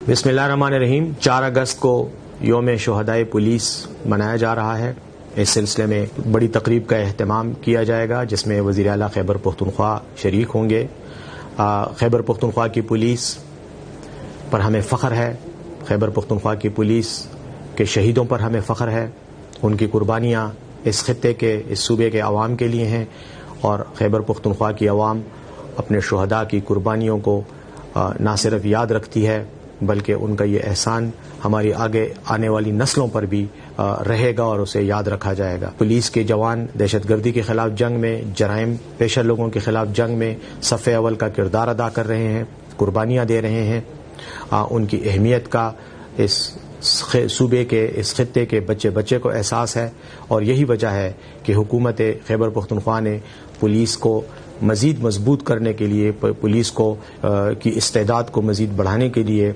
بسم اللہ الرحمن الرحیم۔ 4 اگست کو یوم شہدائے پولیس منایا جا رہا ہے۔ اس سلسلے میں بڑی تقریب کا اہتمام کیا جائے گا جس میں وزیر اعلیٰ خیبر پختونخوا شریک ہوں گے۔ خیبر پختونخوا کی پولیس پر ہمیں فخر ہے، خیبر پختونخوا کی پولیس کے شہیدوں پر ہمیں فخر ہے۔ ان کی قربانیاں اس خطے کے، اس صوبے کے عوام کے لیے ہیں، اور خیبر پختونخوا کی عوام اپنے شہداء کی قربانیوں کو نہ صرف یاد رکھتی ہے بلکہ ان کا یہ احسان ہماری آگے آنے والی نسلوں پر بھی رہے گا اور اسے یاد رکھا جائے گا۔ پولیس کے جوان دہشت گردی کے خلاف جنگ میں، جرائم پیشہ لوگوں کے خلاف جنگ میں صف اول کا کردار ادا کر رہے ہیں، قربانیاں دے رہے ہیں۔ ان کی اہمیت کا اس صوبے کے، اس خطے کے بچے بچے کو احساس ہے، اور یہی وجہ ہے کہ حکومت خیبر پختونخوا نے پولیس کو مزید مضبوط کرنے کے لیے، پولیس کو کی استعداد کو مزید بڑھانے کے لیے